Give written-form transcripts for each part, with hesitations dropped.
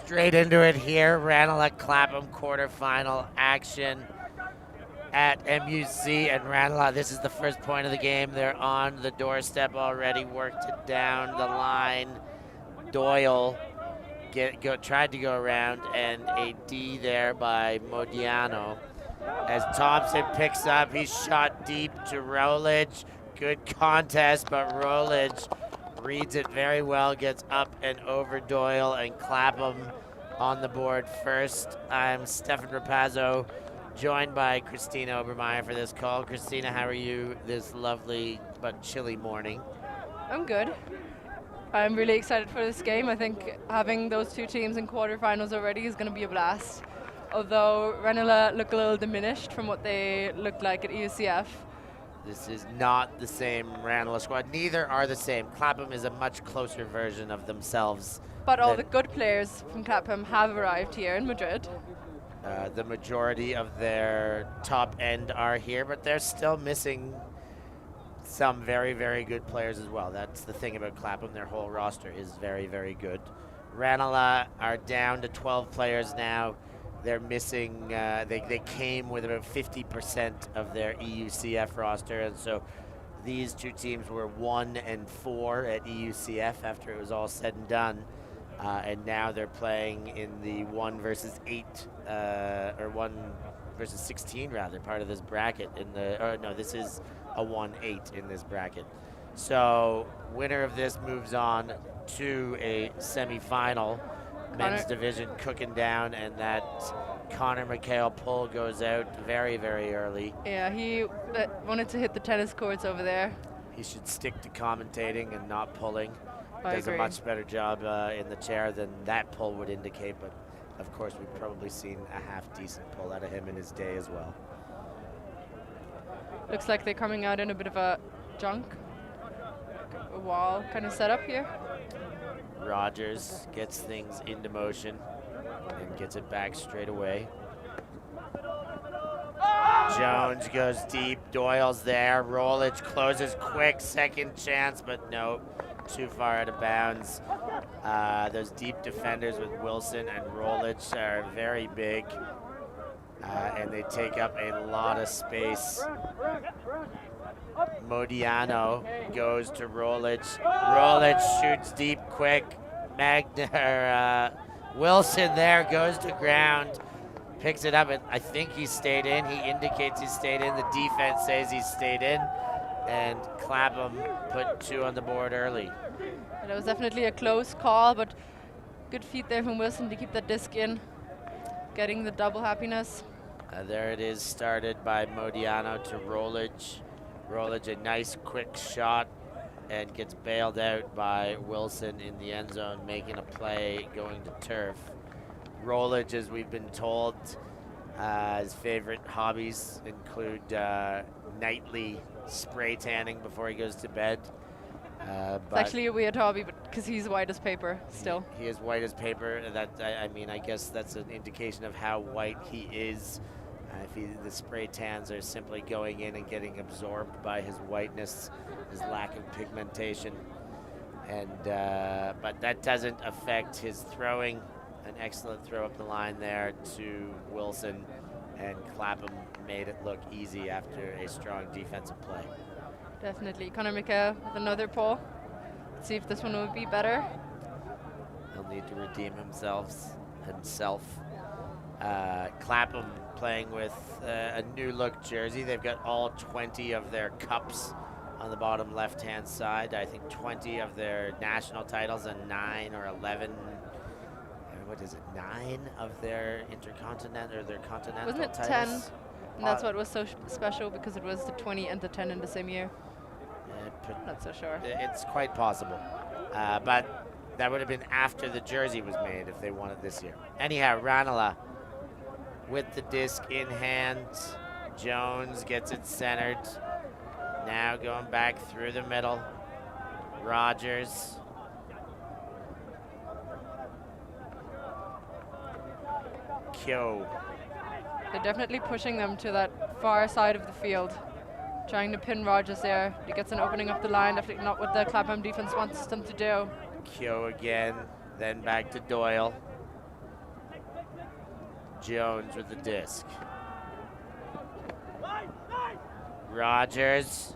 Straight into it here, RANELAGH CLAPHAM quarterfinal action at MUIC and RANELAGH. This is the first point of the game. They're on the doorstep already, worked it down the line. Doyle tried to go around, and a D there by Modiano. As Thompson picks up, he's shot deep to Rolich. Good contest, but Rolich reads it very well, gets up and over Doyle, and CLAPHAM on the board first. I'm Stefan Rapazzo, joined by Christina Obermeyer for this call. Christina, how are you this lovely but chilly morning? I'm good. I'm really excited for this game. I think having those two teams in quarterfinals already is going to be a blast. Although RANELAGH look a little diminished from what they looked like at EUCF. This is not the same RANELAGH squad. Neither are the same. CLAPHAM is a much closer version of themselves. But all the good players from CLAPHAM have arrived here in Madrid. The majority of their top end are here, but they're still missing some very, very good players as well. That's the thing about CLAPHAM. Their whole roster is very, very good. RANELAGH are down to 12 players now. They're missing, they came with about 50% of their EUCF roster, and so these two teams were 1 and 4 at EUCF after it was all said and done. And now they're playing in the 1 versus 8, or 1 versus 16 rather, part of this bracket in the, or no, this is a 1-8 in this bracket. So winner of this moves on to a semifinal. Men's division cooking down, and that Connor McHale pull goes out very, very early. Yeah, he wanted to hit the tennis courts over there. He should stick to commentating and not pulling. I Does agree. a much better job in the chair than that pull would indicate, but of course we've probably seen a half-decent pull out of him in his day as well. Looks like they're coming out in a bit of a junk, a wall kind of setup here. Rogers gets things into motion and gets it back straight away. Jones goes deep, Doyle's there, Rolich closes quick, second chance, but no, too far out of bounds. Those deep defenders with Wilson and Rolich are very big, and they take up a lot of space. Modiano goes to Rolich. Rolich shoots deep quick. Wilson there goes to ground, picks it up, and I think he stayed in. He indicates he stayed in. The defense says he stayed in, and CLAPHAM put 2 on the board early. That was definitely a close call, but good feet there from Wilson to keep that disc in, getting the double happiness. There it is, started by Modiano to Rolich. Rolich, a nice quick shot, and gets bailed out by Wilson in the end zone, making a play going to turf. Rolich, as we've been told, his favorite hobbies include nightly spray tanning before he goes to bed. It's actually a weird hobby, but because he's white as paper still. He is white as paper. That I mean, I guess that's an indication of how white he is. If the spray tans are simply going in and getting absorbed by his whiteness, his lack of pigmentation, and but that doesn't affect his throwing. An excellent throw up the line there to Wilson, and CLAPHAM made it look easy after a strong defensive play. Definitely. Connor McHale with another pull. Let's see if this one will be better. He'll need to redeem himself. CLAPHAM playing with a new look jersey. They've got all 20 of their cups on the bottom left-hand side. I think 20 of their national titles and 9 or 11, what is it, 9 of their intercontinental or their continental Wasn't it titles. 10? And that's what was so special, because it was the 20 and the 10 in the same year. Not so sure. It's quite possible. But that would have been after the jersey was made if they won it this year. Anyhow, RANELAGH with the disc in hand. Jones gets it centered. Now going back through the middle. Rogers. Kyo. They're definitely pushing them to that far side of the field, trying to pin Rogers there. He gets an opening up the line, definitely not what the CLAPHAM defense wants them to do. Kyo again, then back to Doyle. Jones with the disc. Rogers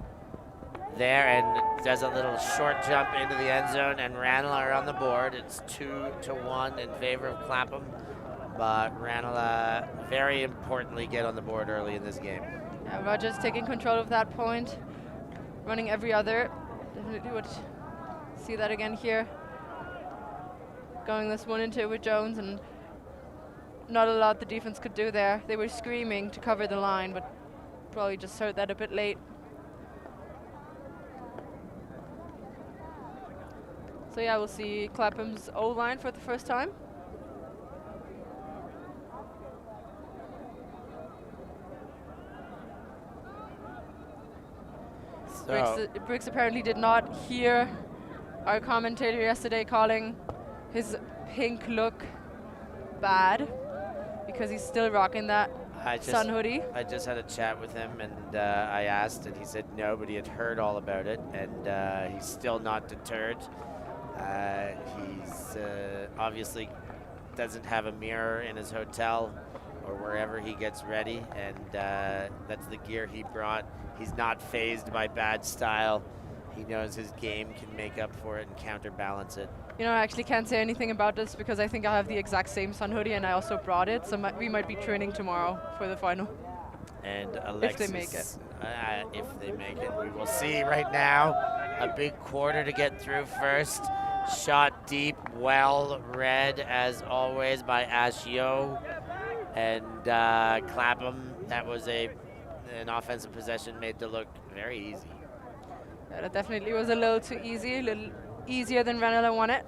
there and does a little short jump into the end zone, and RANELAGH are on the board. It's 2-1 in favor of CLAPHAM, but RANELAGH very importantly get on the board early in this game. Yeah, Rogers taking control of that point, running every other. Definitely would see that again here. Going this 1-2 with Jones, and not a lot the defense could do there. They were screaming to cover the line, but probably just heard that a bit late. So yeah, we'll see CLAPHAM's O-line for the first time. Briggs apparently did not hear our commentator yesterday calling his pink look bad, because he's still rocking that sun hoodie. I just had a chat with him, and I asked, and he said no, but he had heard all about it, and he's still not deterred. He's obviously doesn't have a mirror in his hotel or wherever he gets ready, and that's the gear he brought. He's not fazed by bad style. He knows his game can make up for it and counterbalance it. You know, I actually can't say anything about this because I think I have the exact same sun hoodie and I also brought it, so we might be training tomorrow for the final. And Alexis, if they make it. If they make it, we will see right now. A big quarter to get through first. Shot deep, well read as always by Ashio. And CLAPHAM, that was an offensive possession made to look very easy. Yeah, that definitely was a little too easy, a little easier than RANELAGH won it.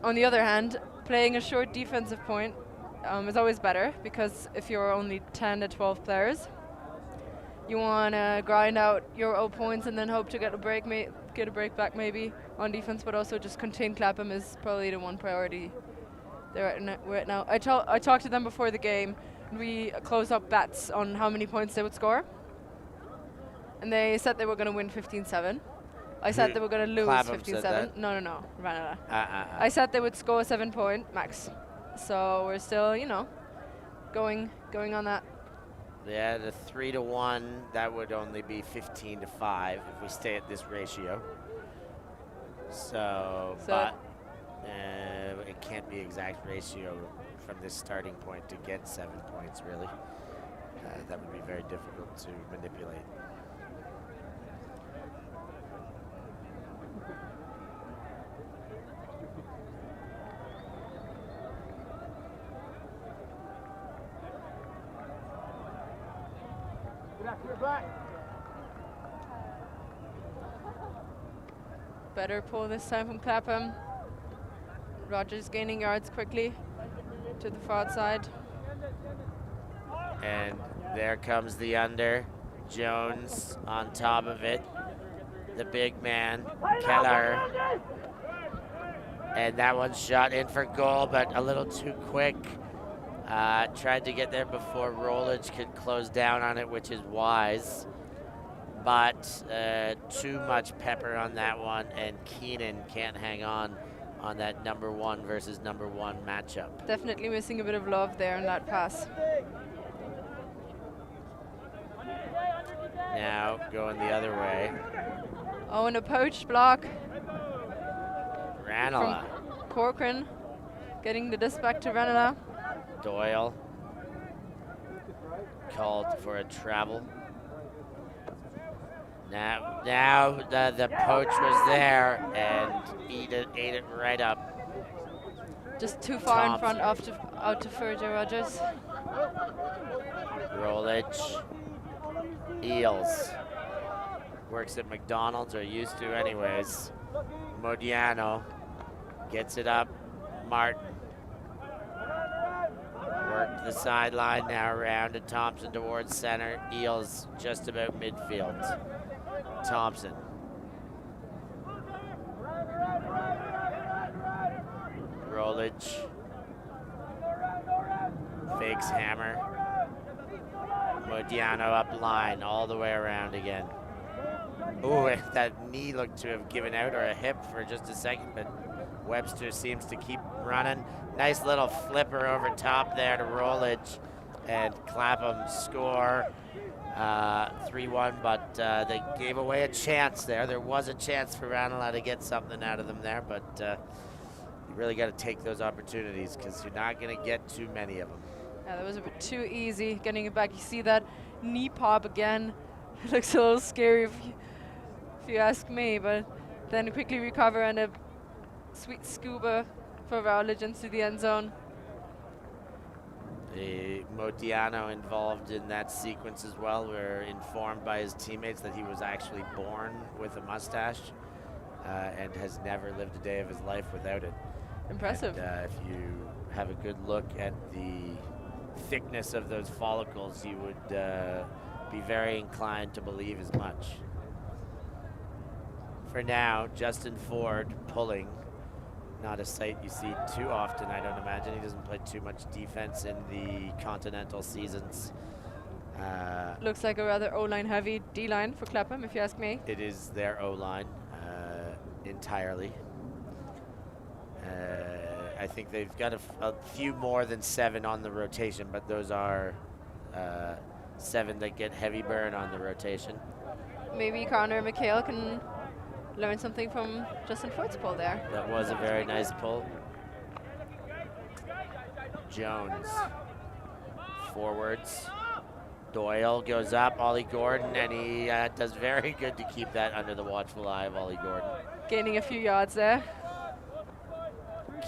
On the other hand, playing a short defensive point is always better, because if you're only 10 to 12 players, you want to grind out your 0 points and then hope to get a break back maybe on defense, but also just contain CLAPHAM is probably the one priority there right now. I talked to them before the game, and we closed up bets on how many points they would score. And they said they were going to win 15-7. I said they were going to lose 15-7. No, RANELAGH. I said they would score a 7-point max. So we're still, you know, going on that. Yeah, the 3-1, that would only be 15-5 if we stay at this ratio. But it can't be exact ratio from this starting point to get 7 points, really. That would be very difficult to manipulate. Better pull this time from CLAPHAM. Rogers gaining yards quickly to the far side. And there comes the under. Jones on top of it. The big man, Keller. And that one's shot in for goal, but a little too quick. Tried to get there before Rollage could close down on it, which is wise. But too much pepper on that one, and Keenan can't hang on that #1 versus #1 matchup. Definitely missing a bit of love there in that pass. Now going the other way. Oh, and a poached block. RANELAGh. From Corcoran, getting the disc back to RANELAGh. Doyle called for a travel. Now the poach was there and ate it right up. Just too far in front out to Fergie Rogers. Rolich. Eels. Works at McDonald's, or used to anyways. Modiano gets it up. Martin. Worked the sideline, now around to Thompson towards center. Eels just about midfield. Thompson. Rolich. Fakes hammer. Modiano up line, all the way around again. Ooh, that knee looked to have given out, or a hip for just a second, but Webster seems to keep running. Nice little flipper over top there to Rolich, and Clapham score 3-1, but they gave away a chance there. There was a chance for Ranelagh to get something out of them there, but you really got to take those opportunities because you're not going to get too many of them. Yeah, that was a bit too easy getting it back. You see that knee pop again. It looks a little scary if you ask me, but then quickly recover and a sweet scuba for Rowledge into the end zone. Modiano involved in that sequence as well. We're informed by his teammates that he was actually born with a mustache and has never lived a day of his life without it. Impressive. And, if you have a good look at the thickness of those follicles, you would be very inclined to believe as much. For now, Justin Ford pulling. Not a sight you see too often, I don't imagine. He doesn't play too much defense in the continental seasons. Looks like a rather O-line heavy D-line for Clapham, if you ask me. It is their O-line entirely. I think they've got a few more than 7 on the rotation, but those are 7 that get heavy burn on the rotation. Maybe Connor McHale can learn something from Justin Ford's pull there. That was a very nice pull. Jones. Forwards. Doyle goes up, Ollie Gordon, and he does very good to keep that under the watchful eye of Ollie Gordon. Gaining a few yards there.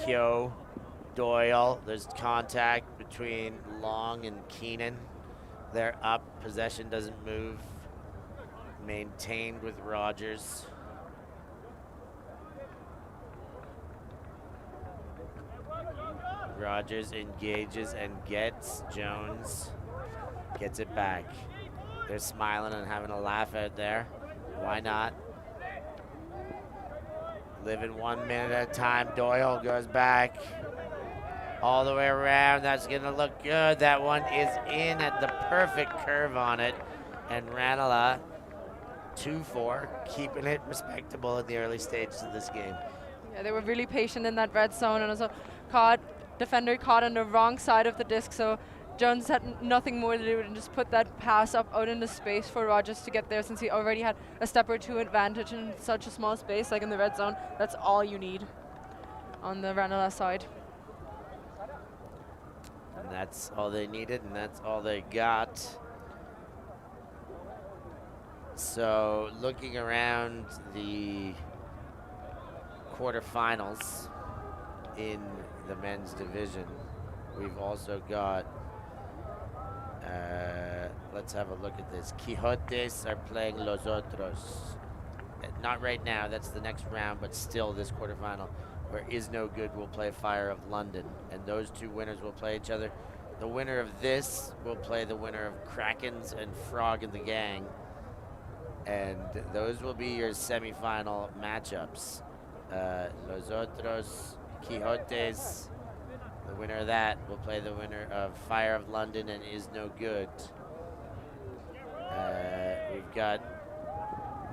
Kyo, Doyle, there's contact between Long and Keenan. They're up, possession doesn't move. Maintained with Rogers. Rogers engages and gets Jones. Gets it back. They're smiling and having a laugh out there. Why not? Living 1 minute at a time. Doyle goes back all the way around. That's gonna look good. That one is in at the perfect curve on it. And Ranelagh 2-4, keeping it respectable in the early stages of this game. Yeah, they were really patient in that red zone, and also defender caught on the wrong side of the disc, so Jones had nothing more to do than just put that pass up out into space for Rogers to get there, since he already had a step or two advantage in such a small space like in the red zone. That's all you need on the Ranelagh side. And that's all they needed, and that's all they got. So looking around the quarterfinals in the men's division, we've also got, let's have a look at this. Quixotes are playing Los Otros. Not right now, that's the next round, but still this quarterfinal, where Is No Good will play Fire of London, and those two winners will play each other. The winner of this will play the winner of Krakens and Frog and the Gang, and those will be your semifinal matchups. Los Otros, Quixotes, the winner of that will play the winner of Fire of London and Is No Good. We've got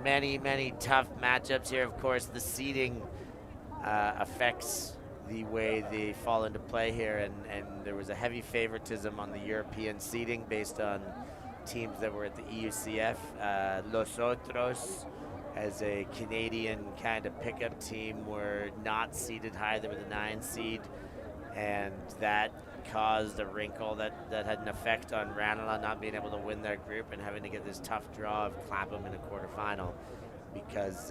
many, many tough matchups here. Of course, the seeding affects the way they fall into play here, and there was a heavy favoritism on the European seeding based on teams that were at the EUCF. Los Otros, as a Canadian kind of pickup team, were not seeded high. They were the 9 seed, and that caused a wrinkle that had an effect on Ranelagh not being able to win their group and having to get this tough draw of Clapham in a quarterfinal because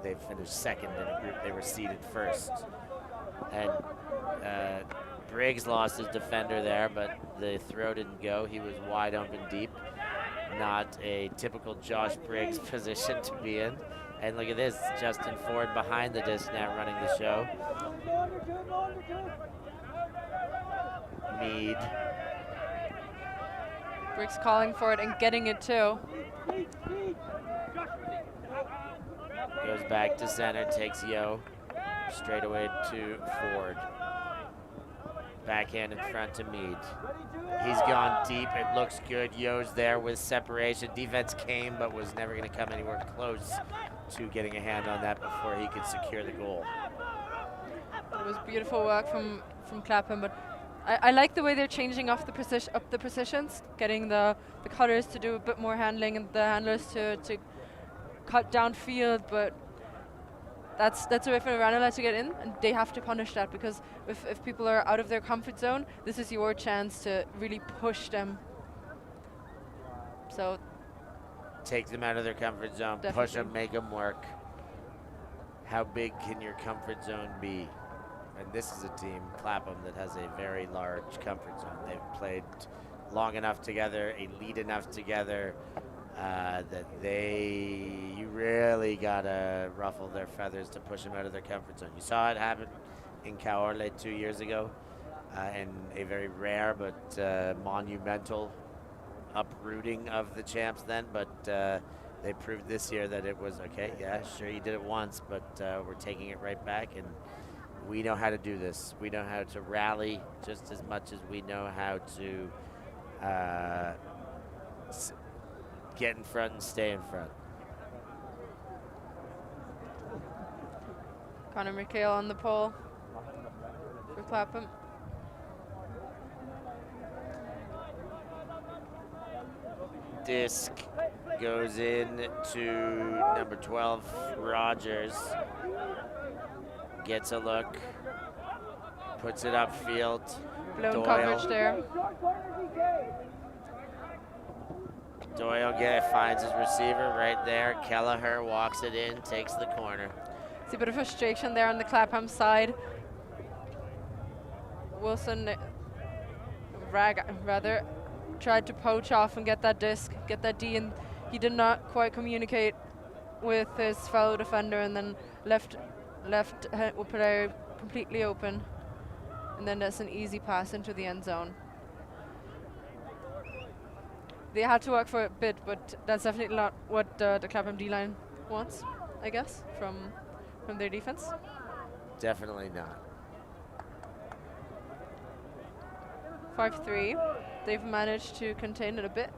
they finished second in a group they were seeded first. And Briggs lost his defender there, but the throw didn't go. He was wide open deep. Not a typical Josh Briggs position to be in. And look at this, Justin Ford behind the disc now running the show. Mead. Briggs calling for it and getting it too. Goes back to center, takes Yo. Straight away to Ford. Backhand in front to Mead. He's gone deep, it looks good. Yo's there with separation. Defense came, but was never gonna come anywhere close to getting a hand on that before he could secure the goal. It was beautiful work from CLAPHAM, but I like the way they're changing off the positions, getting the cutters to do a bit more handling and the handlers to cut downfield, but that's a way for RANELAGH to get in, and they have to punish that, because if people are out of their comfort zone, this is your chance to really push them. So take them out of their comfort zone, definitely. Push them, make them work. How big can your comfort zone be? And this is a team, CLAPHAM, that has a very large comfort zone. They've played long enough together, elite enough together, that you really gotta ruffle their feathers to push them out of their comfort zone. You saw it happen in Caorle 2 years ago, in a very rare but monumental uprooting of the champs then, but they proved this year that it was okay. Yeah, sure, you did it once, but we're taking it right back, and we know how to do this. We know how to rally just as much as we know how to get in front and stay in front. Conor McHale on the pole for CLAPHAM. Disc goes in to number 12, Rogers. Gets a look, puts it upfield. Blown coverage there. Doyle finds his receiver right there. Kelleher walks it in, takes the corner. See a bit of frustration there on the CLAPHAM side. Wilson, rather, tried to poach off and get that disc, get that D, and he did not quite communicate with his fellow defender, and then left player completely open, and then that's an easy pass into the end zone. They had to work for a bit, but that's definitely not what the CLAPHAM D-line wants, I guess, from their defense. Definitely not. 5-3. They've managed to contain it a bit.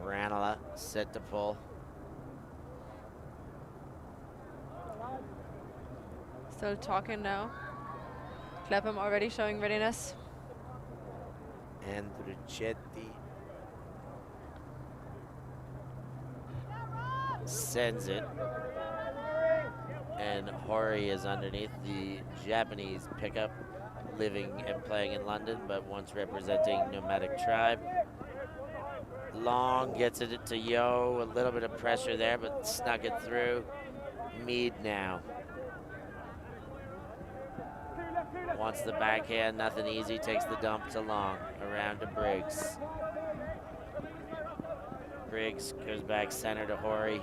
RANELAGH set to pull. Still talking now. CLAPHAM already showing readiness. Andruchetti sends it. And Hori is underneath, the Japanese pickup, living and playing in London, but once representing nomadic tribe. Long gets it to Yo, a little bit of pressure there, but snuck it through. Mead now. Wants the backhand, nothing easy, takes the dump to Long, around to Briggs. Briggs goes back center to Hori.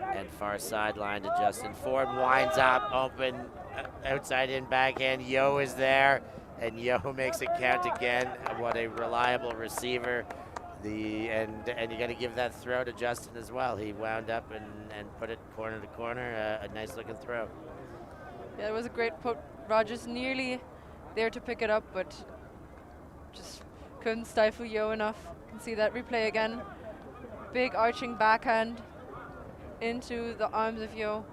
And far sideline to Justin Ford, winds up, open, outside in backhand. Yo is there, and Yo makes it count again. What a reliable receiver. And you got to give that throw to Justin as well. He wound up and put it corner to corner. A nice looking throw. Yeah, it was a great put. Rogers nearly there to pick it up, but just couldn't stifle Yo enough. You can see that replay again. Big arching backhand into the arms of Yo.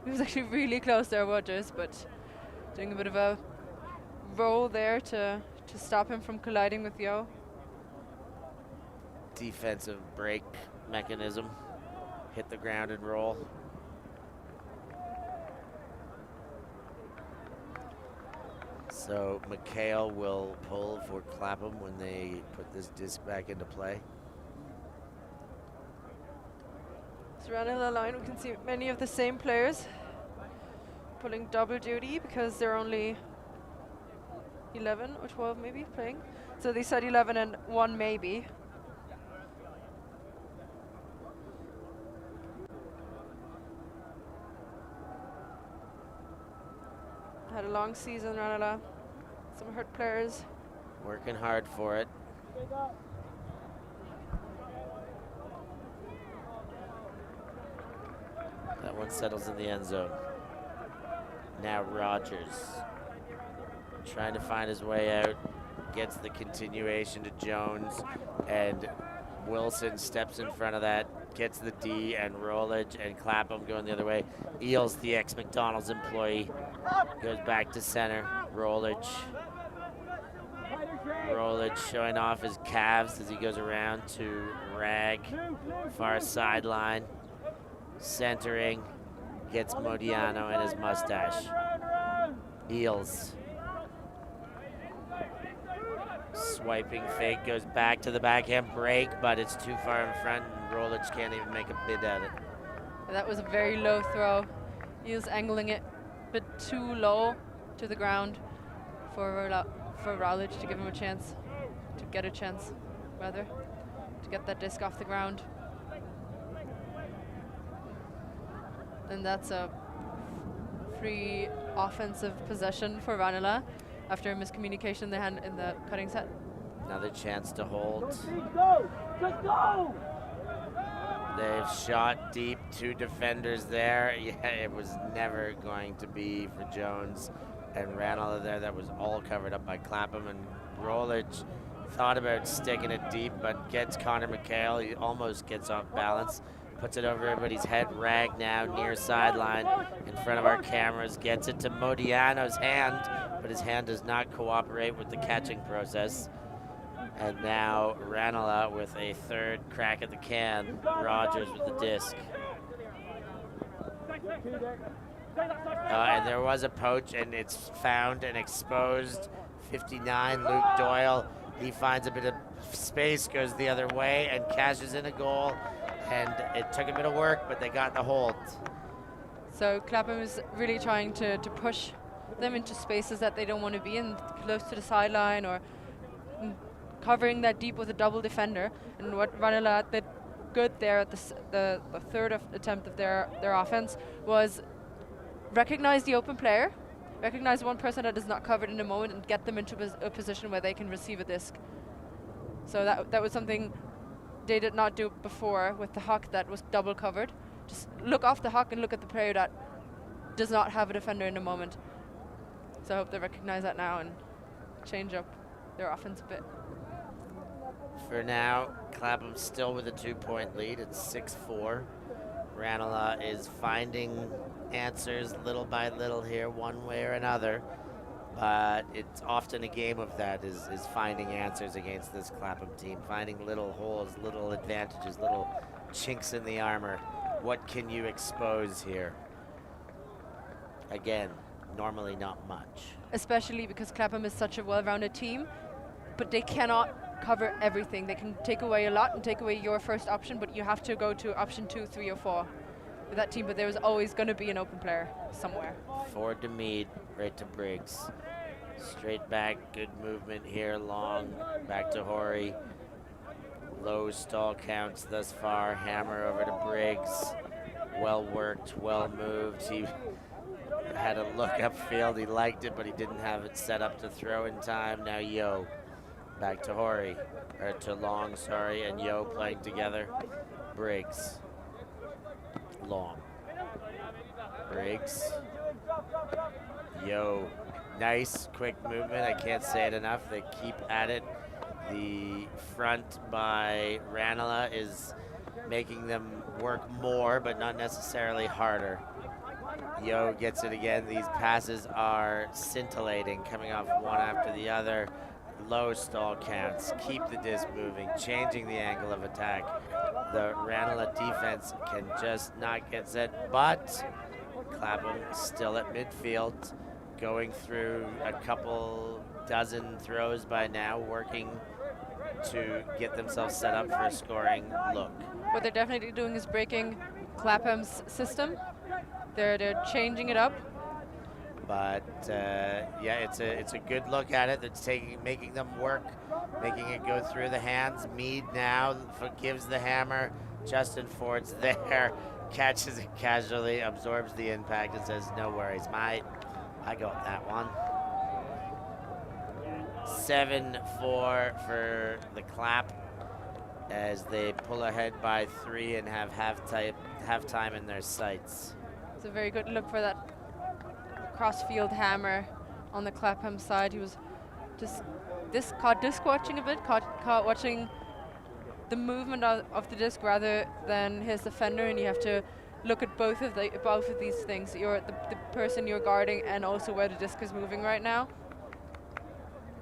He was actually really close there, Rogers, but doing a bit of a roll there to stop him from colliding with Yo. Defensive break mechanism. Hit the ground and roll. So Mikhail will pull for Clapham when they put this disc back into play. So Ranelagh line, we can see many of the same players pulling double duty because they're only 11 or 12 maybe playing. So they said 11 and 1 maybe. Had a long season, Ranelagh. Some hurt players. Working hard for it. That one settles in the end zone. Now Rogers trying to find his way out. Gets the continuation to Jones, and Wilson steps in front of that. Gets the D, and Rollage and Clapham going the other way. Eels, the ex-McDonald's employee, goes back to center. Rollage showing off his calves as he goes around to Rag, far sideline. Centering, gets Modiano and his mustache. Eels. Swiping fake, goes back to the backhand break, but it's too far in front, and Rollage can't even make a bid at it. That was a very low throw. He was angling it a bit too low to the ground for Rollage to give him a chance, to get a chance, rather, to get that disc off the ground. And that's a free offensive possession for Ranelagh after a miscommunication they had in the cutting set. Another chance to hold. They've shot deep, 2 defenders there. Yeah, it was never going to be for Jones and Ranelagh there. That was all covered up by Clapham, and Rollage thought about sticking it deep, but gets Connor Mikhail. He almost gets off balance. Puts it over everybody's head. Rag now near sideline in front of our cameras. Gets it to Modiano's hand, but his hand does not cooperate with the catching process. And now Ranelagh with a third crack at the can. Rogers with the disc. And there was a poach, and it's found and exposed. 59, Luke Doyle. He finds a bit of space, goes the other way, and cashes in a goal. And it took a bit of work, but they got the hold. So Clapham is really trying to push them into spaces that they don't want to be in, close to the sideline, or covering that deep with a double defender. And what Ranelagh did good there at the third attempt of their offense was recognize the open player, recognize one person that is not covered in the moment, and get them into a position where they can receive a disc. So that was something they did not do before with the huck that was double covered. Just look off the huck and look at the player that does not have a defender in the moment. So I hope they recognize that now and change up their offense a bit. For now, Clapham still with a 2-point lead. It's 6-4. Ranelagh is finding answers little by little here, one way or another. But it's often a game of that, is finding answers against this Clapham team, finding little holes, little advantages, little chinks in the armor. What can you expose here? Again, normally not much. Especially because Clapham is such a well-rounded team, but they cannot cover everything. They can take away a lot and take away your first option, but you have to go to option 2, 3, or 4 with that team, but there's always going to be an open player somewhere. Forward to Mead, right to Briggs. Straight back, good movement here, long, back to Horry. Low stall counts thus far, hammer over to Briggs. Well worked, well moved. He had a look upfield, he liked it, but he didn't have it set up to throw in time. Now Yo, back to Horry, or to Long, sorry, and Yo playing together. Briggs, Long, Briggs, Yo. Nice, quick movement. I can't say it enough. They keep at it. The front by Ranelagh is making them work more, but not necessarily harder. Yo gets it again. These passes are scintillating, coming off one after the other. Low stall counts. Keep the disc moving, changing the angle of attack. The Ranelagh defense can just not get set, but Clapham still at midfield. going through a couple dozen throws by now, working to get themselves set up for a scoring look. What they're definitely doing is breaking CLAPHAM's system. They're changing it up. But yeah, it's a good look at it. It's making them work, making it go through the hands. Mead now gives the hammer. Justin Ford's there, catches it casually, absorbs the impact, and says, "No worries, mate. I got that one." 7-4 for the Clap as they pull ahead by 3 and have halftime in their sights. It's a very good look for that cross-field hammer on the CLAPHAM side. He was just caught disc watching a bit, caught watching the movement of the disc rather than his defender, and you have to look at both of these things. You're the person you're guarding and also where the disc is moving right now.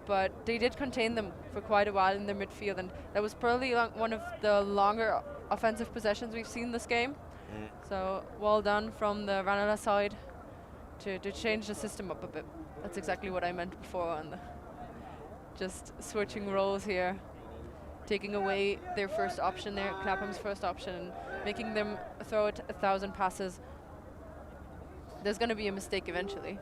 But they did contain them for quite a while in their midfield, and that was probably one of the longer offensive possessions we've seen this game. So well done from the RANELAGH side to change the system up a bit. That's exactly what I meant before on the just switching roles here, taking away their first option there, CLAPHAM's first option, and making them throw it 1,000 passes. There's going to be a mistake eventually.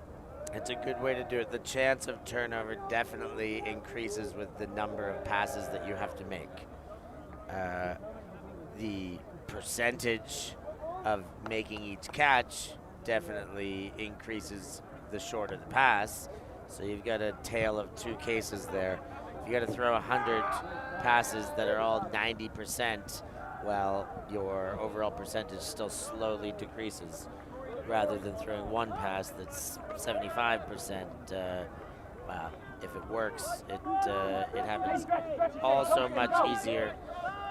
It's a good way to do it. The chance of turnover definitely increases with the number of passes that you have to make. The percentage of making each catch definitely increases the shorter the pass. So you've got a tale of two cases there. If you got to throw 100 passes that are all 90%, well, your overall percentage still slowly decreases, rather than throwing one pass that's 75%. Well, if it works, it happens also much easier,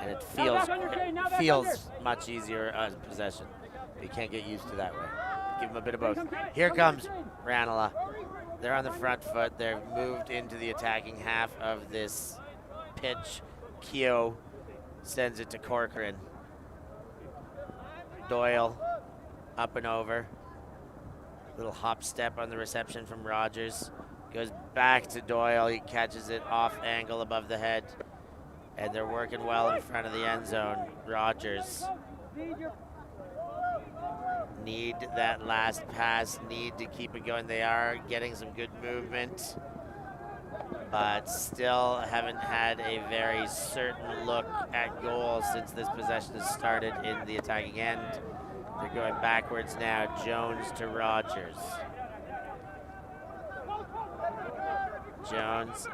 and it feels much easier as possession. You can't get used to that way. Give them a bit of both. Here comes RANELAGH. They're on the front foot. They've moved into the attacking half of this pitch. Keogh sends it to Corcoran. Doyle up and over. Little hop step on the reception from Rogers. Goes back to Doyle. He catches it off angle above the head. And they're working well in front of the end zone. Rogers. Need that last pass, need to keep it going. They are getting some good movement, but still haven't had a very certain look at goal since this possession has started in the attacking end. They're going backwards now. Jones to Rogers. Jones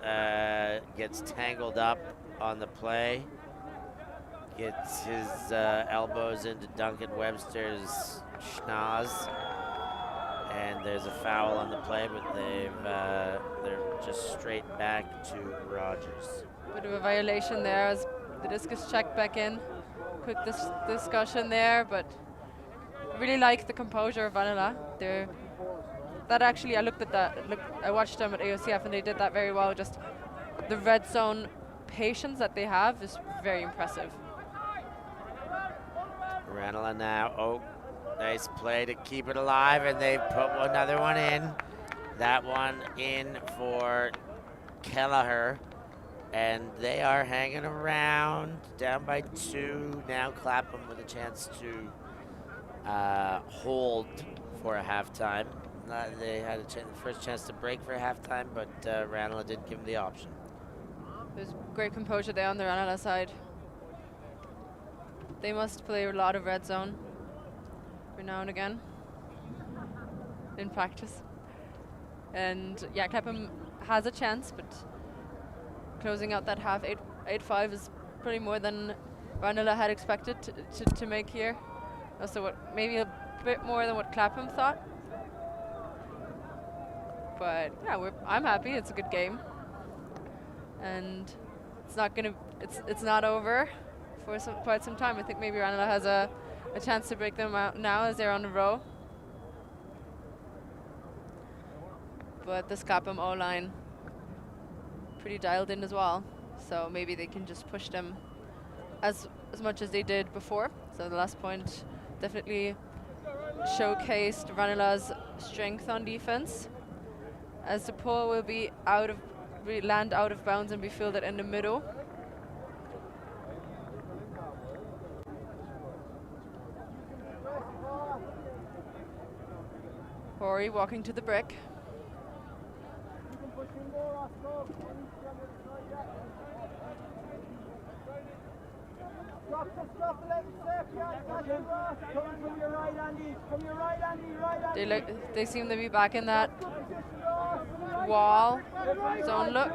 gets tangled up on the play. Gets his elbows into Duncan Webster's schnoz, and there's a foul on the play, but they're just straight back to Rogers. Bit of a violation there as the disc is checked back in. Quick discussion there, but really like the composure of RANELAGH. That actually, I looked at that. I watched them at AOCF, and they did that very well. Just the red zone patience that they have is very impressive. RANELAGH now. Oh, nice play to keep it alive, and they put another one in. That one in for Kelleher, and they are hanging around, down by 2. Now Clapham with a chance to hold for a halftime. They had the first chance to break for a halftime, but RANELAGH didn't give them the option. There's great composure there on the RANELAGH side. They must play a lot of red zone every now and again in practice. And yeah, Clapham has a chance, but closing out that half 8-5 is pretty more than RANELAGH had expected to make here. Also, maybe a bit more than what Clapham thought. But yeah, I'm happy. It's a good game, and it's not over for quite some time. I think maybe RANELAGH has a chance to break them out now as they're on the row. But this Clapham O-line pretty dialed in as well, so maybe they can just push them as much as they did before. So the last point definitely showcased RANELAGH's strength on defense. as the pull will be land out of bounds and be fielded in the middle. Rory walking to the brick. They seem to be back in that wall zone look.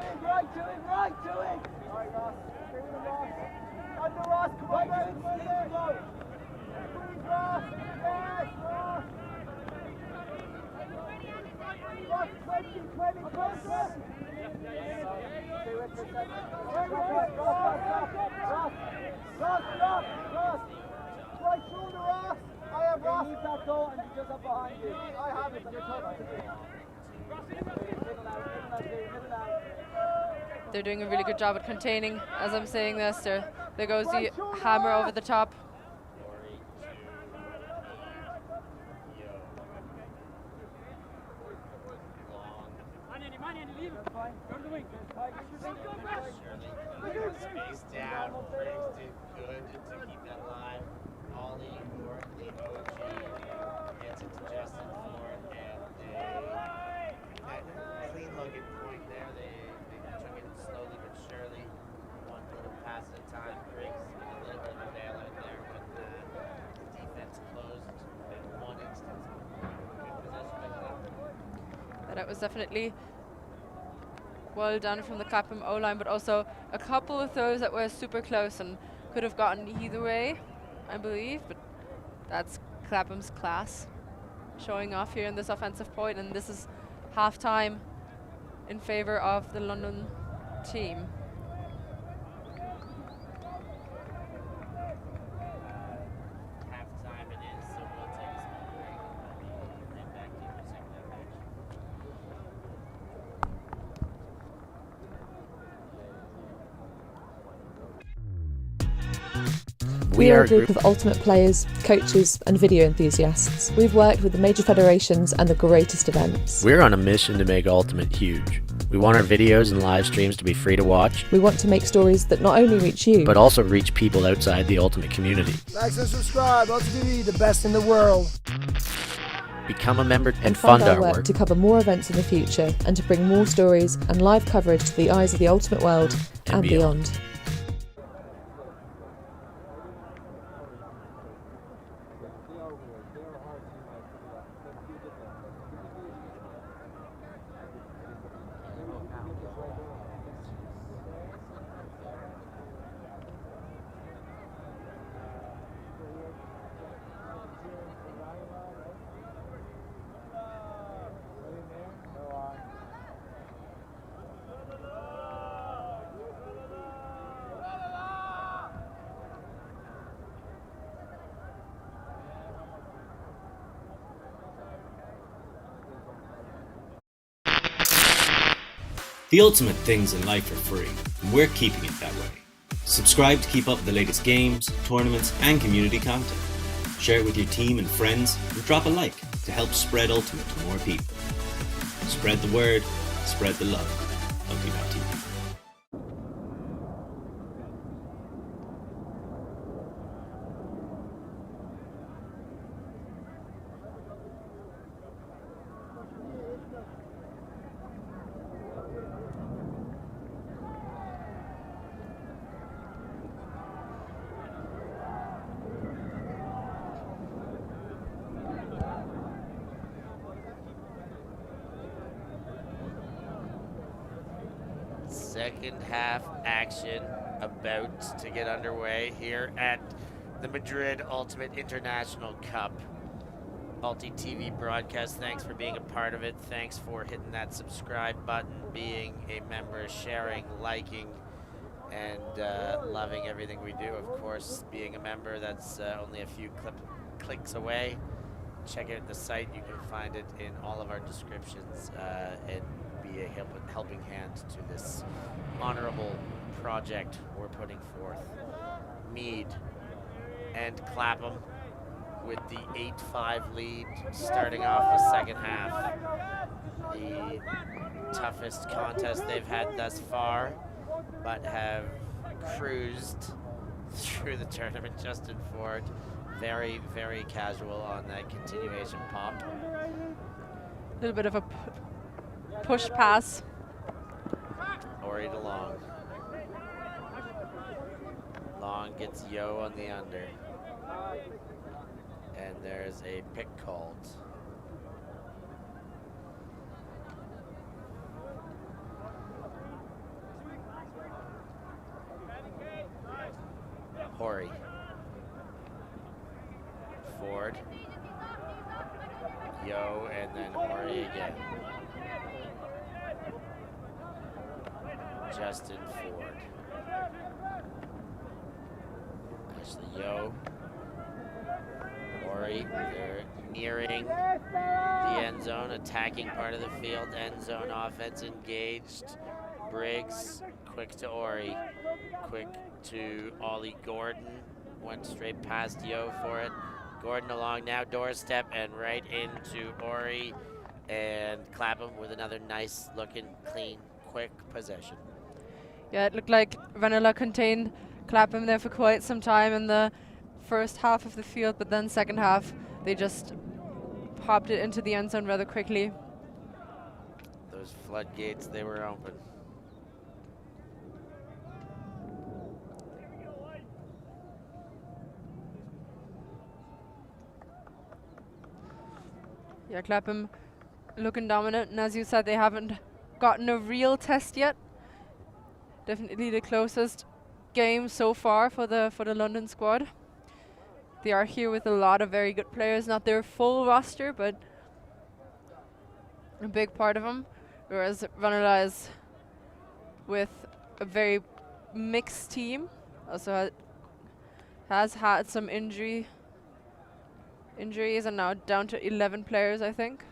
They're doing a really good job at containing. As I'm saying this, there goes the hammer over the top. Space down, Riggs did good to keep that alive. Ollie, the OG, gets it to Justin Ford, and that clean looking point there. They took it slowly but surely, one little pass at a time. Riggs with a little bit of a bailout there, but the defense closed in one instance. Good possession by Clapham. That was definitely well done from the Clapham O-line, but also a couple of throws that were super close and could have gotten either way, I believe, but that's Clapham's class showing off here in this offensive point, and this is half-time in favor of the London team. Half-time it is, so we'll take a small break. And back to you for second half action. We are a group of ultimate players, coaches and video enthusiasts. We've worked with the major federations and the greatest events. We're on a mission to make Ultimate huge. We want our videos and live streams to be free to watch. We want to make stories that not only reach you, but also reach people outside the Ultimate community. Like and subscribe, Ultimate TV, the best in the world. Become a member and fund fund our work to cover more events in the future and to bring more stories and live coverage to the eyes of the Ultimate world and beyond. The ultimate things in life are free, and we're keeping it that way. Subscribe to keep up with the latest games, tournaments, and community content. Share it with your team and friends, and drop a like to help spread Ultimate to more people. Spread the word, spread the love. Ultimate.tv. Second half action about to get underway here at the Madrid Ultimate International Cup. Ulti TV broadcast, thanks for being a part of it. Thanks for hitting that subscribe button, being a member, sharing, liking, and loving everything we do. Of course, being a member, that's only a few clicks away. Check out the site. You can find it in all of our descriptions and be a helping hand to this honorable project we're putting forth. Mead and Clapham with the 8-5 lead starting off the second half. the toughest contest they've had thus far, but have cruised through the tournament. Justin Ford, very, very casual on that continuation pop. A little bit of a push pass. Ori to Long. Long gets Yo on the under. And there's a pick called. Hori. Ford. Yo, and then Hori again. Justin Ford. Ashley Yo. Hori. They're nearing the end zone, attacking part of the field. End zone offense engaged. Briggs, quick to Ori. Quick to Ollie Gordon. Went straight past Yo for it. Gordon along now, doorstep, and right into Ori. And Clapham with another nice looking, clean, quick possession. Yeah, it looked like RANELAGH contained Clapham there for quite some time in the first half of the field, but then second half, they just popped it into the end zone rather quickly. Those floodgates, they were open. Yeah, Clapham looking dominant, and as you said, they haven't gotten a real test yet. Definitely the closest game so far for the London squad. They are here with a lot of very good players, not their full roster, but a big part of them. Whereas RANELAGH is with a very mixed team. Also has had some injuries, and now down to 11 players, I think.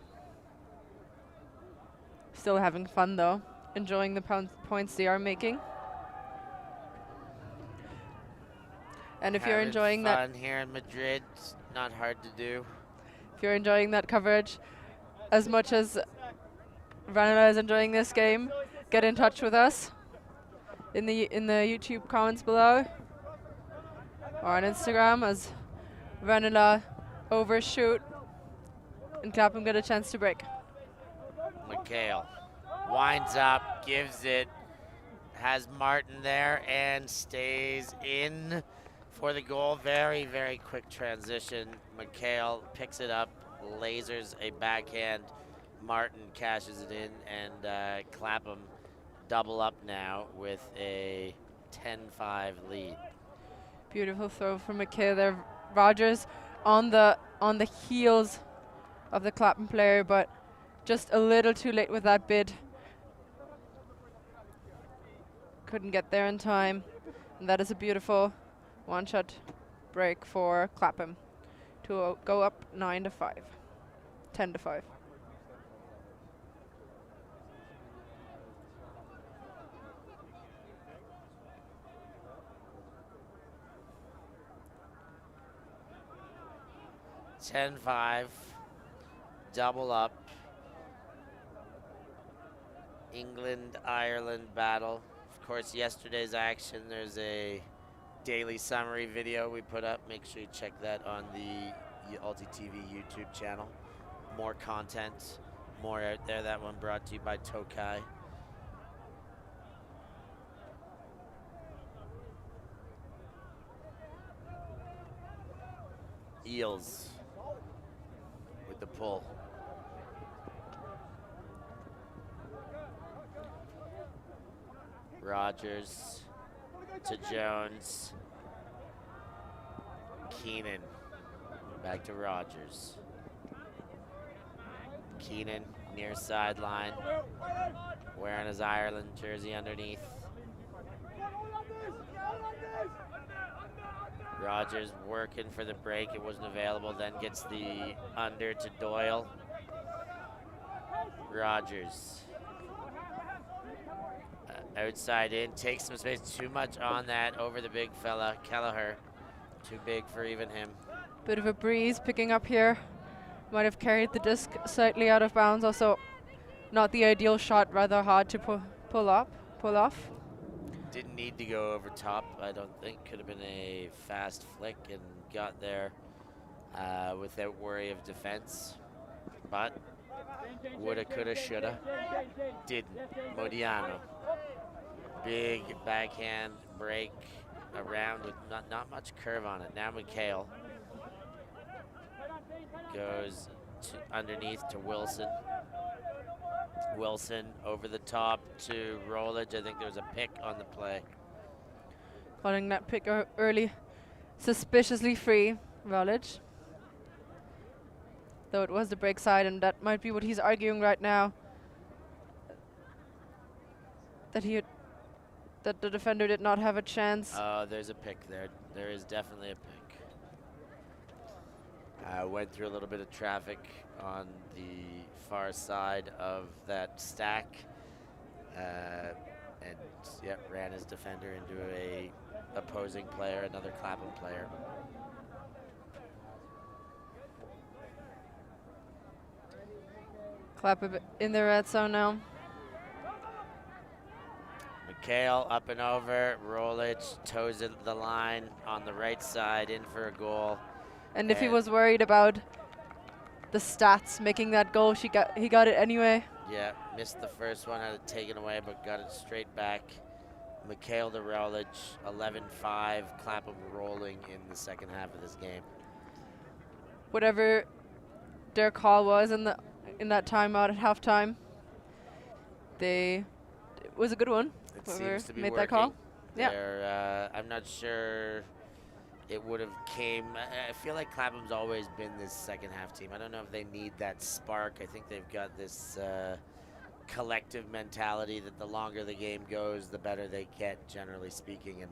Still having fun though, enjoying the points they are making. And if you're enjoying that, fun here in Madrid, it's not hard to do. If you're enjoying that coverage as much as RANELAGH is enjoying this game, get in touch with us in the YouTube comments below or on Instagram as RANELAGH overshoot and Clapham get a chance to break. McHale winds up, gives it, has Martin there and stays in for the goal. Very, very quick transition. McHale picks it up, lasers a backhand. Martin cashes it in, and Clapham double up now with a 10-5 lead. Beautiful throw from McHale there. Rogers on the heels of the Clapham player, but just a little too late with that bid. Couldn't get there in time, and that is a beautiful one-shot break for Clapham to go up 9-5, 10-5. $10-5, double up. England-Ireland battle. Of course, yesterday's action, there's a daily summary video we put up. Make sure you check that on the Alti TV YouTube channel. More content, more out there. That one brought to you by Tokai. Eels with the pull. Rogers to Jones. Keenan back to Rogers. Keenan near sideline, wearing his Ireland jersey underneath. Rogers working for the break. It wasn't available. Then gets the under to Doyle. Rogers. Outside in, takes some space. Too much on that over the big fella, Kelleher. Too big for even him. Bit of a breeze picking up here. Might have carried the disc slightly out of bounds. Also, not the ideal shot, rather hard to pull off. Didn't need to go over top, I don't think. Could have been a fast flick and got there without worry of defense. But woulda, coulda, shoulda. Didn't. Modiano. Big backhand break around with not much curve on it. Now Mikhail goes underneath to Wilson. Wilson over the top to Rolich. I think there was a pick on the play. Calling that pick early. Suspiciously free, Rolich. Though it was the break side, and that might be what he's arguing right now. That the defender did not have a chance. There's a pick there. There is definitely a pick. Went through a little bit of traffic on the far side of that stack. And yeah, ran his defender into a opposing player, another Clapham player. Clapham in the red zone now. Mikhail up and over. Rolich toes it the line on the right side, in for a goal. And if he was worried about the stats making that goal, he got it anyway. Yeah, missed the first one, had it taken away, but got it straight back. Mikhail to Rolich, 11-5, Clapham rolling in the second half of this game. Whatever their call was in that timeout at halftime, it was a good one. It Whoever seems to be made working. that call. Yeah. I'm not sure it would have came. I feel like Clapham's always been this second half team. I don't know if they need that spark. I think they've got this collective mentality that the longer the game goes, the better they get, generally speaking. And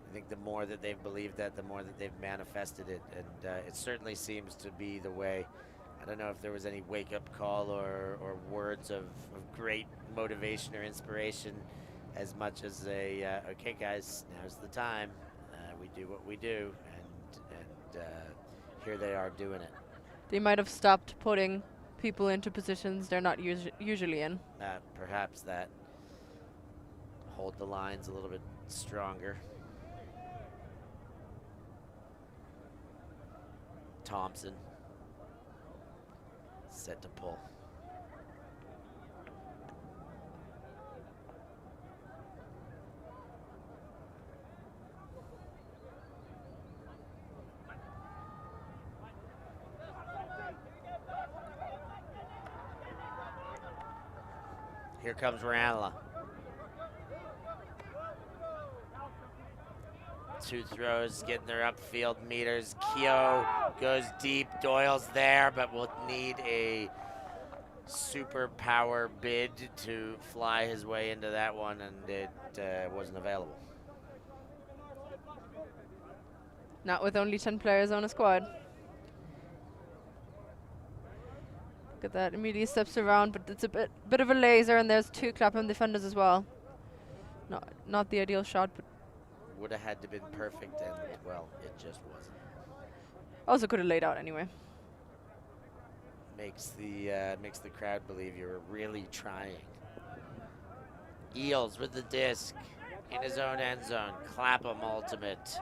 I think the more that they've believed that, the more that they've manifested it. And it certainly seems to be the way. I don't know if there was any wake-up call or words of great motivation or inspiration, as much as okay guys, now's the time. We do what we do, and here they are doing it. They might have stopped putting people into positions they're not usually in. Perhaps that. Hold the lines a little bit stronger. Thompson set to pull. Here comes RANELAGH. Two throws, getting their upfield meters. Keogh goes deep. Doyle's there, but will need a super power bid to fly his way into that one, and it wasn't available. Not with only 10 players on a squad. Look at that, immediately steps around, but it's a bit of a laser, and there's two Clapham defenders as well. Not the ideal shot, but would have had to been perfect, and well, it just wasn't. Also could have laid out anyway. Makes the crowd believe you were really trying. Eels with the disc in his own end zone. Clapham ultimate.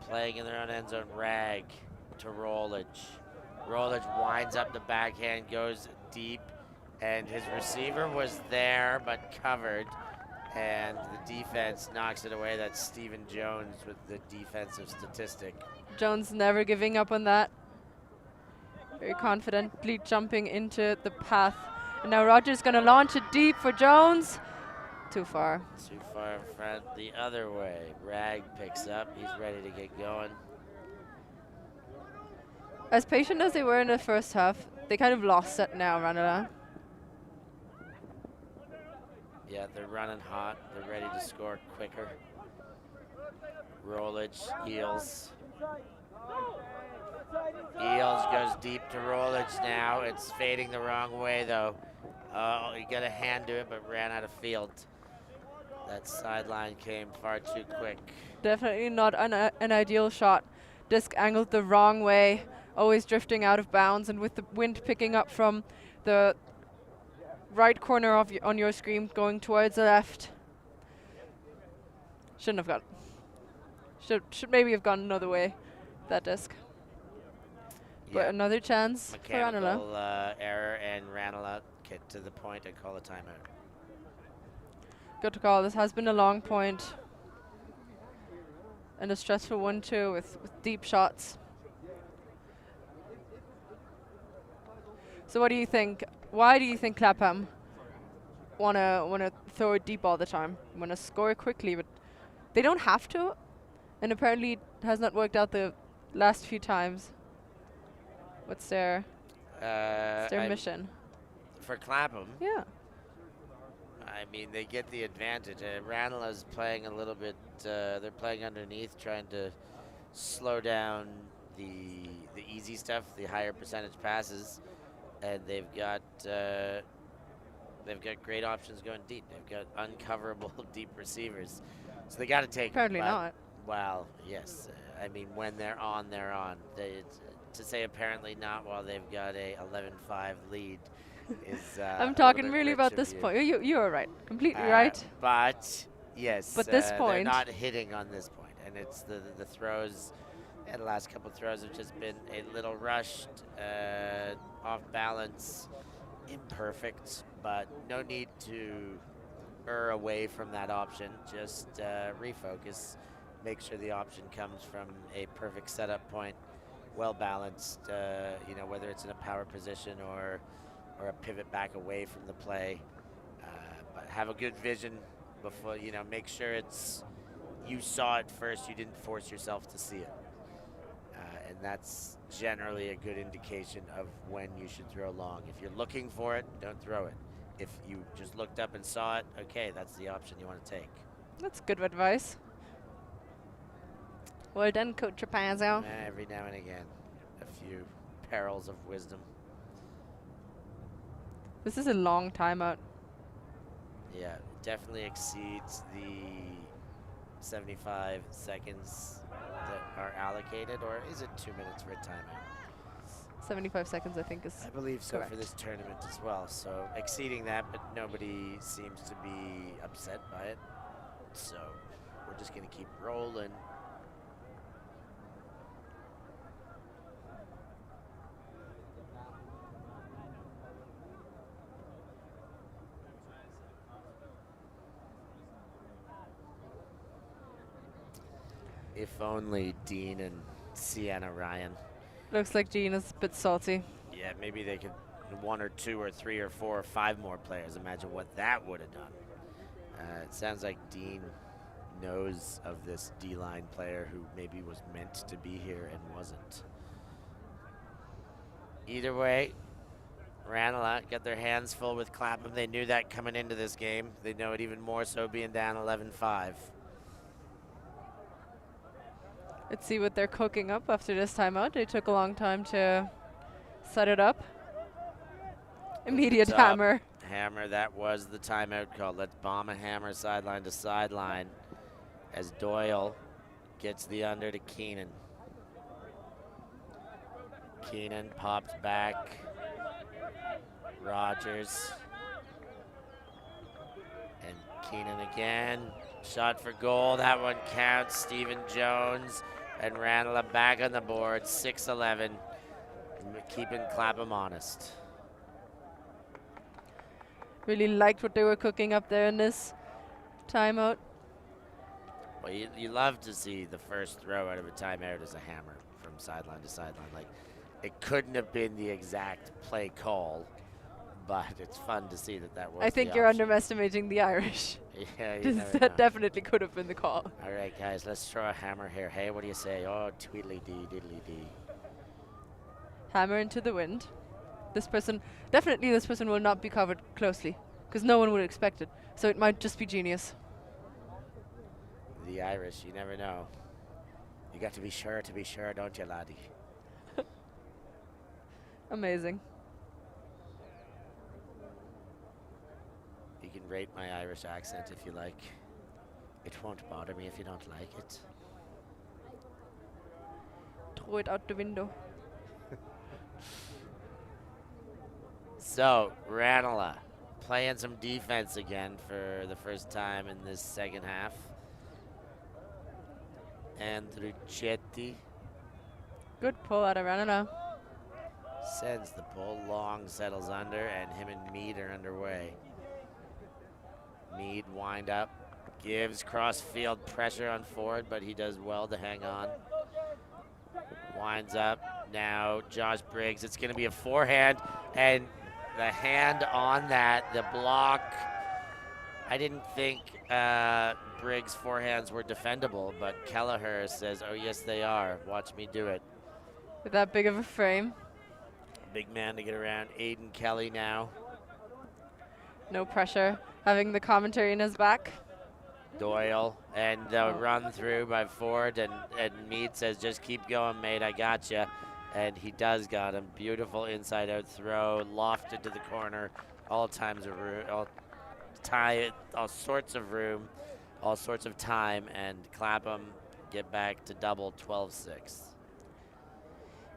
Playing in their own end zone. Rag to Rolich. Rolich winds up the backhand, goes deep, and his receiver was there but covered, and the defense knocks it away. That's Stephen Jones with the defensive statistic. Jones never giving up on that. Very confidently jumping into the path. And now Rogers going to launch it deep for Jones. Too far. Too far in front, the other way. Rag picks up, he's ready to get going. As patient as they were in the first half, they kind of lost it now, RANELAGH. Yeah, they're running hot. They're ready to score quicker. Rolich, Eels. Eels goes deep to Rolich now. It's fading the wrong way, though. He got a hand to it, but ran out of field. That sideline came far too quick. Definitely not an ideal shot. Disc angled the wrong way, always drifting out of bounds, and with the wind picking up from the right corner of on your screen going towards the left. Shouldn't have gone. Should maybe have gone another way, that disc. But another chance for RANELAGH. Mechanical error, and RANELAGH get to the point and call a timeout. Good to call. This has been a long point. And a stressful one too, with deep shots. So what do you think? Why do you think CLAPHAM wanna throw it deep all the time? Wanna score quickly, but they don't have to. And apparently it has not worked out the last few times. What's their mission? For CLAPHAM? Yeah. I mean, they get the advantage. RANELAGH's playing a little bit, they're playing underneath, trying to slow down the easy stuff, the higher percentage passes, and they've got great options going deep. They've got uncoverable deep receivers. So they got to take Apparently not. Well, yes. I mean, when they're on, they're on. To say apparently not while they've got a 11-5 lead is I'm talking really about this point. You are right. Completely right. But, yes. But this point. They're not hitting on this point. And it's the throws, and the last couple of throws have just been a little rushed, off balance, imperfect, but no need to err away from that option. Just refocus. Make sure the option comes from a perfect setup point, well balanced, whether it's in a power position or a pivot back away from the play. But have a good vision before, make sure you saw it first, you didn't force yourself to see it. And that's generally a good indication of when you should throw long. If you're looking for it, don't throw it. If you just looked up and saw it, okay, that's the option you want to take. That's good advice. Well done, Coach Rapazzo. Every now and again, a few perils of wisdom. This is a long timeout. Yeah, definitely exceeds the 75 seconds that are allocated, or is it 2 minutes for a timeout? 75 seconds, I think, is I believe so correct. for this tournament as well. So exceeding that, but nobody seems to be upset by it. So we're just going to keep rolling. If only Dean and Sienna Ryan. Looks like Dean is a bit salty. Yeah, maybe they could 1 or 2 or 3 or 4 or 5 more players. Imagine what that would have done. It sounds like Dean knows of this D-line player who maybe was meant to be here and wasn't. Either way, RANELAGH got their hands full with CLAPHAM. They knew that coming into this game. They know it even more so being down 11-5. Let's see what they're cooking up after this timeout. They took a long time to set it up. Immediate hammer. Hammer, that was the timeout call. Let's bomb a hammer sideline to sideline as Doyle gets the under to Keenan. Keenan pops back. Rogers. And Keenan again. Shot for goal. That one counts. Stephen Jones and RANELAGH back on the board. 6-11. Keeping CLAPHAM honest. Really liked what they were cooking up there in this timeout. Well, you love to see the first throw out of a timeout as a hammer from sideline to sideline. Like, it couldn't have been the exact play call, but it's fun to see that was I think you're underestimating the Irish. Yeah, you never know. That definitely could have been the call. All right, guys, let's throw a hammer here. Hey, what do you say? Oh, tweedly-dee, diddly-dee. Hammer into the wind. This person will not be covered closely because no one would expect it. So it might just be genius. The Irish, you never know. You got to be sure, don't you, laddie? Amazing. You can rate my Irish accent if you like. It won't bother me if you don't like it. Throw it out the window. So, RANELAGH playing some defense again for the first time in this second half. And Rietschoten Good pull out of RANELAGH. sends the pull. Long settles under, and him and Mead are underway. Mead wind up, gives cross field pressure on forward, but he does well to hang on. Winds up, now Josh Briggs. It's going to be a forehand, and the hand on that, the block. I didn't think Briggs' forehands were defendable, but Kelleher says, oh yes they are. Watch me do it. With that big of a frame. Big man to get around. Ayden Kelly now. No pressure. Having the commentary in his back. Doyle, and the run through by Ford, and Mead says, just keep going, mate, I got you. And he does got him. Beautiful inside out throw, lofted to the corner, all sorts of room, all sorts of time, and Clapham get back to double 12-6.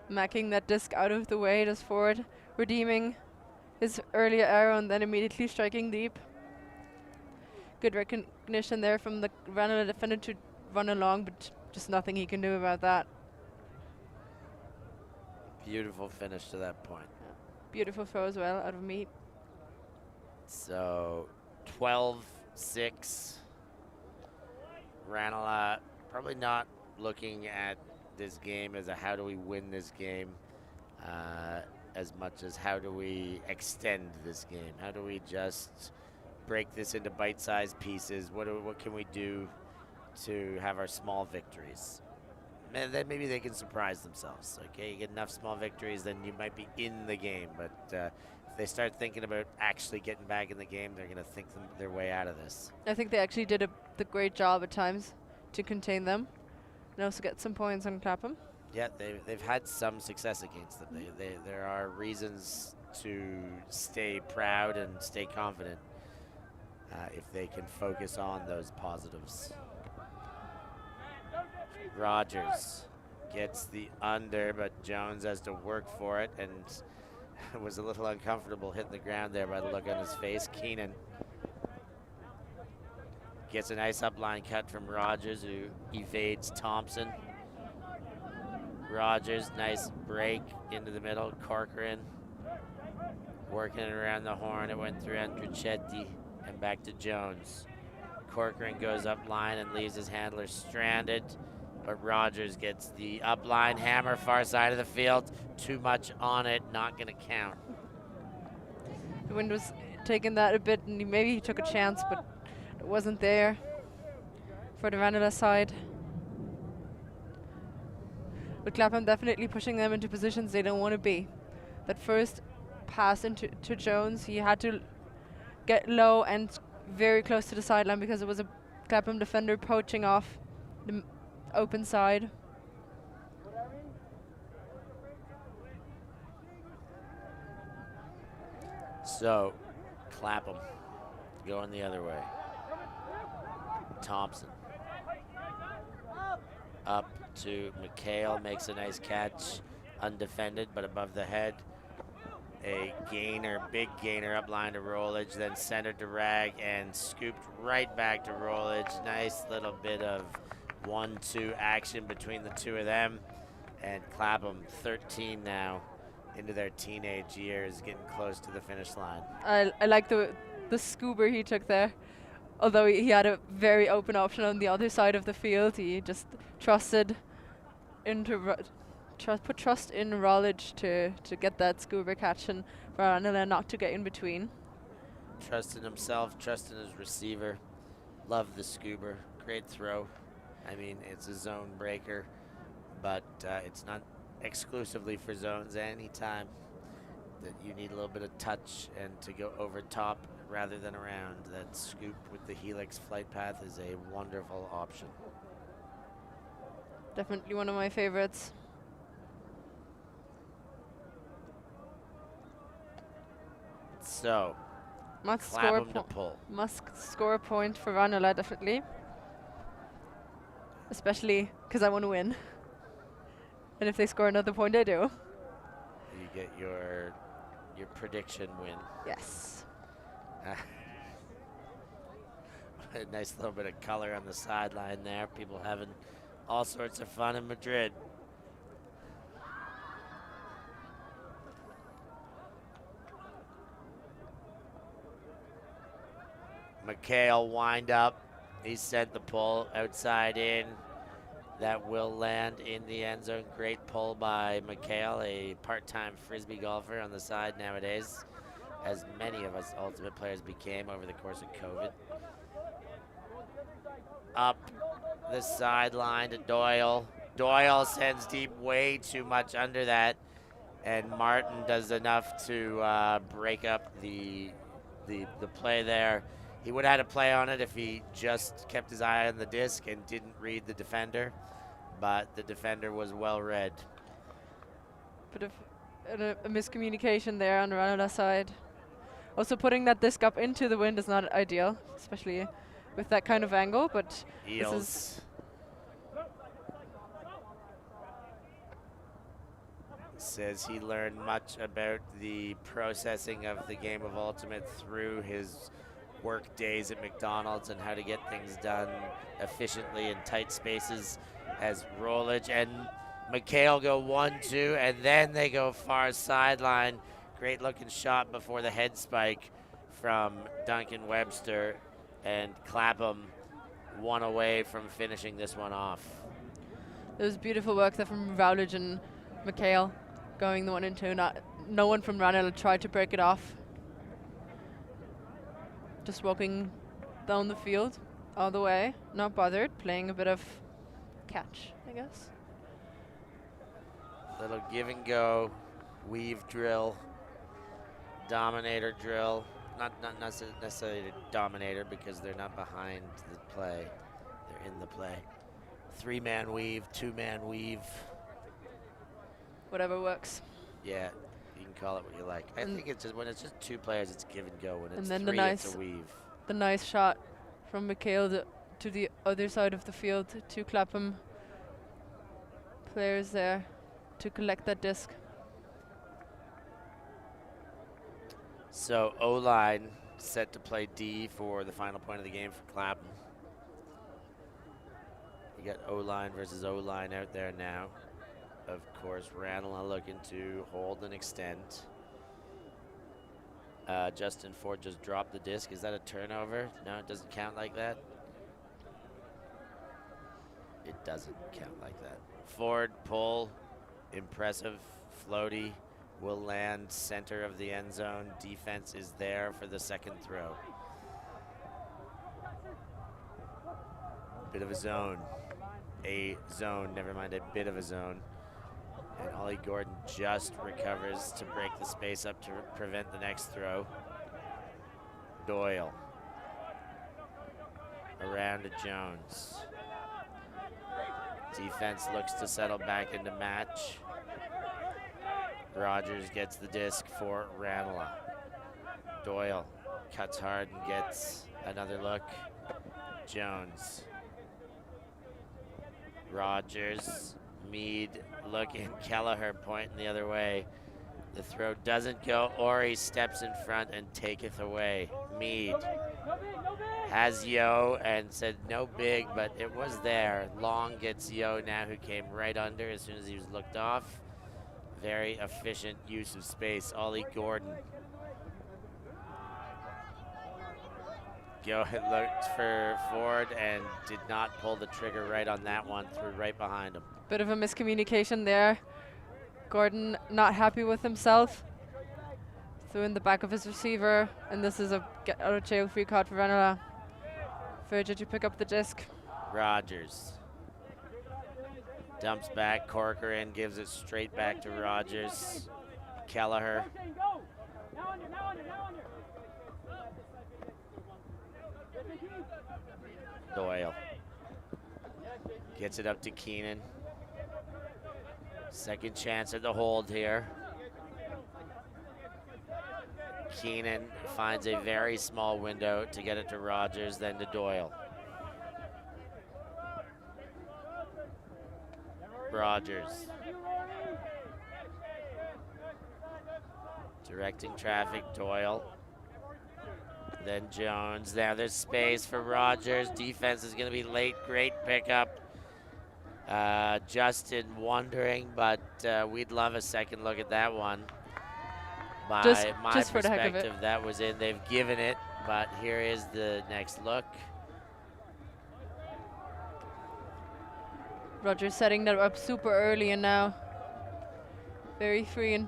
Macking that disc out of the way, does Ford, redeeming his earlier arrow and then immediately striking deep. Good recognition there from the RANELAGH defender to run along, but just nothing he can do about that. Beautiful finish to that point. Beautiful throw as well out of Mead. So 12-6. RANELAGH probably not looking at this game as a how do we win this game as much as how do we extend this game. How do we just break this into bite-sized pieces? What can we do to have our small victories? And then maybe they can surprise themselves. Okay, you get enough small victories, then you might be in the game. But if they start thinking about actually getting back in the game, they're going to think their way out of this. I think they actually did the great job at times to contain them and also get some points on Clapham. Yeah, they've had some success against them. There are reasons to stay proud and stay confident if they can focus on those positives. Rogers gets the under, but Jones has to work for it and was a little uncomfortable hitting the ground there by the look on his face. Keenan gets a nice upline cut from Rogers, who evades Thompson. Rogers, nice break into the middle. Corcoran working it around the horn. It went through Rietschoten and back to Jones. Corcoran goes up line and leaves his handler stranded, but Rogers gets the up line hammer far side of the field. Too much on it, not gonna count. The wind was taking that a bit, and maybe he took a chance, but it wasn't there for the RANELAGH side. But Clapham definitely pushing them into positions they don't want to be. That first pass into Jones, he had to get low and very close to the sideline because it was a Clapham defender poaching off the open side. So, Clapham going the other way. Thompson up to McHale, makes a nice catch, undefended but above the head. A gainer, big gainer up line to Rollage, then centered to Rag and scooped right back to Rollage. Nice little bit of 1-2 action between the two of them. And Clapham, 13 now into their teenage years, getting close to the finish line. I like the scuba he took there. Although he had a very open option on the other side of the field, he just trusted into put trust in Rollage to get that scuba catch and for RANELAGH not to get in between. Trust in himself, trust in his receiver. Love the scuba, great throw. I mean, it's a zone breaker, but it's not exclusively for zones. Anytime that you need a little bit of touch and to go over top rather than around, that scoop with the helix flight path is a wonderful option. Definitely one of my favorites. So, Must Clapham to pull. Must score a point for RANELAGH, definitely. Especially because I want to win. And if they score another point, I do. You get your prediction win. Yes. A nice little bit of color on the sideline there. People having all sorts of fun in Madrid. Meissl wind up. He sent the pull outside in. That will land in the end zone. Great pull by Meissl, a part-time Frisbee golfer on the side nowadays, as many of us Ultimate players became over the course of COVID. Up the sideline to Doyle. Doyle sends deep, way too much under that, and Martin does enough to break up the play there. He would have had a play on it if he just kept his eye on the disc and didn't read the defender, but the defender was well read. Bit of a miscommunication there on the Ranelagh side. Also, putting that disc up into the wind is not ideal, especially with that kind of angle, but Eels. this is says he learned much about the processing of the game of Ultimate through his work days at McDonald's and how to get things done efficiently in tight spaces, as Rolich and Meissl go 1-2, and then they go far sideline. Great looking shot before the head spike from Duncan Webster, and Clapham one away from finishing this one off. It was beautiful work there from Rolich and Meissl, going the 1-2. No one from Ranelagh tried to break it off. Just walking down the field all the way, not bothered, playing a bit of catch, I guess. Little give and go, weave drill, dominator drill. Not necessarily a dominator because they're not behind the play, they're in the play. 3-man weave, 2-man weave. Whatever works. Yeah, you can call it what you like. I think it's just when it's just 2 players, it's give and go. When it's then 3, it's a weave. The nice shot from Meissl to the other side of the field, 2 Clapham players there to collect that disc. So O-line set to play D for the final point of the game for Clapham. You got O-line versus O-line out there now. Of course, Ranelagh looking to hold and extend. Justin Ford just dropped the disc. Is that a turnover? No, it doesn't count like that. It doesn't count like that. Ford pull, impressive, floaty, will land center of the end zone. Defense is there for the second throw. Bit of a zone. A zone, never mind, a bit of a zone. And Ollie Gordon just recovers to break the space up to prevent the next throw. Doyle. Around to Jones. Defense looks to settle back into match. Rogers gets the disc for Ranelagh. Doyle cuts hard and gets another look. Jones. Rogers. Mead looking, Kelleher pointing the other way. The throw doesn't go. Ori steps in front and taketh away. Mead has Yo and said no big, but it was there. Long gets Yo now, who came right under as soon as he was looked off. Very efficient use of space. Ollie Gordon. Looked for Ford and did not pull the trigger right on that one. Threw right behind him. Bit of a miscommunication there. Gordon not happy with himself. Threw in the back of his receiver, and this is a get out of jail free card for Ranelagh. Verger to pick up the disc. Rogers. Dumps back, Corcoran gives it straight back to Rogers. Kelleher. Doyle. Gets it up to Keenan. Second chance at the hold here. Keenan finds a very small window to get it to Rogers, then to Doyle. Rogers. Directing traffic, Doyle. Then Jones. Now there's space for Rogers. Defense is going to be late. Great pickup. Justin wondering, but we'd love a second look at that one. By my just for the heck of it. perspective, that was in. They've given it, but here is the next look. Rogers setting that up super early and now very free and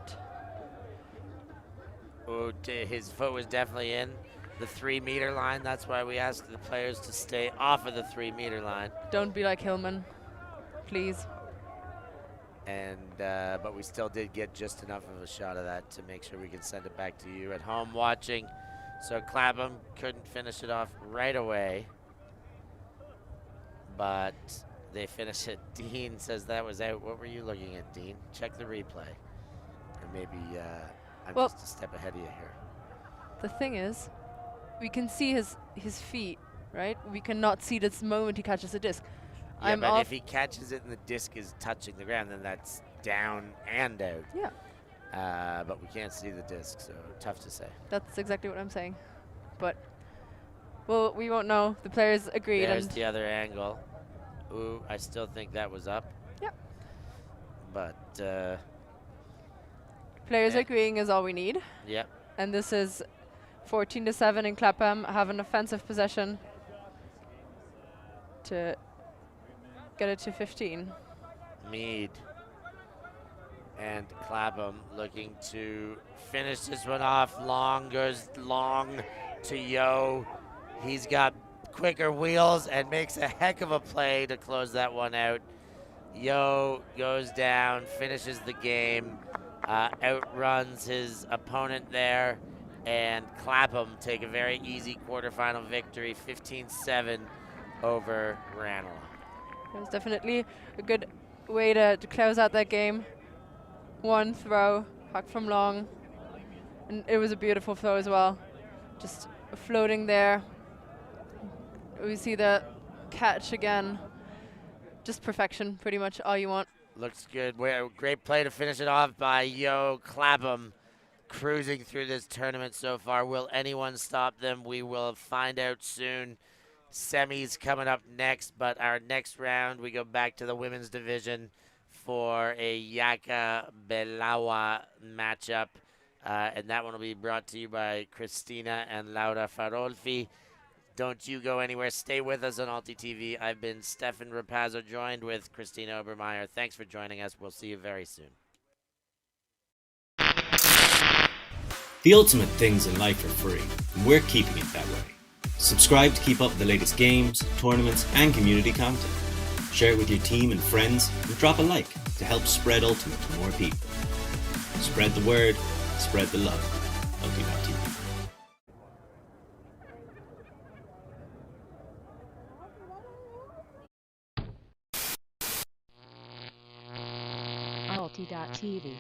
His foot was definitely in the 3-meter line. That's why we ask the players to stay off of the 3-meter line. don't be like Hillman, please. And but we still did get just enough of a shot of that to make sure we could send it back to you at home watching. So Clapham couldn't finish it off right away, but they finish it. Dean says that was out. What were you looking at, Dean? Check the replay. Or maybe I'm Well, just a step ahead of you here. the thing is, we can see his feet, right? We cannot see this moment he catches the disc. Yeah, but if he catches it and the disc is touching the ground, then that's down and out. Yeah. But we can't see the disc, so tough to say. That's exactly what I'm saying. But, well, we won't know. The players agreed. There's and the other angle. Ooh, I still think that was up. Yep. But, players agreeing is all we need. yep. And this is 14-7 in Clapham, have an offensive possession to get it to 15. Mead and Clapham looking to finish this one off. Long goes long to Yo. He's got quicker wheels and makes a heck of a play to close that one out. Yo goes down, finishes the game, outruns his opponent there, and Clapham take a very easy quarterfinal victory, 15-7 over Ranelagh. It was definitely a good way to close out that game. One throw, puck from long, and it was a beautiful throw as well. Just floating there. We see the catch again. Just perfection, pretty much all you want. Looks good. Great play to finish it off by Yo Clapham, cruising through this tournament so far. Will anyone stop them? We will find out soon. Semis coming up next, but our next round, we go back to the women's division for a Yaka Belawa matchup. And that one will be brought to you by Christina and Laura Farolfi. Don't you go anywhere. Stay with us on Alti TV. I've been Stefan Rapazzo, joined with Christina Obermeyer. Thanks for joining us. We'll see you very soon. The ultimate things in life are free, and we're keeping it that way. Subscribe to keep up with the latest games, tournaments, and community content. Share it with your team and friends, and drop a like to help spread Ultimate to more people. Spread the word, spread the love. Ulti.tv. Alti.tv.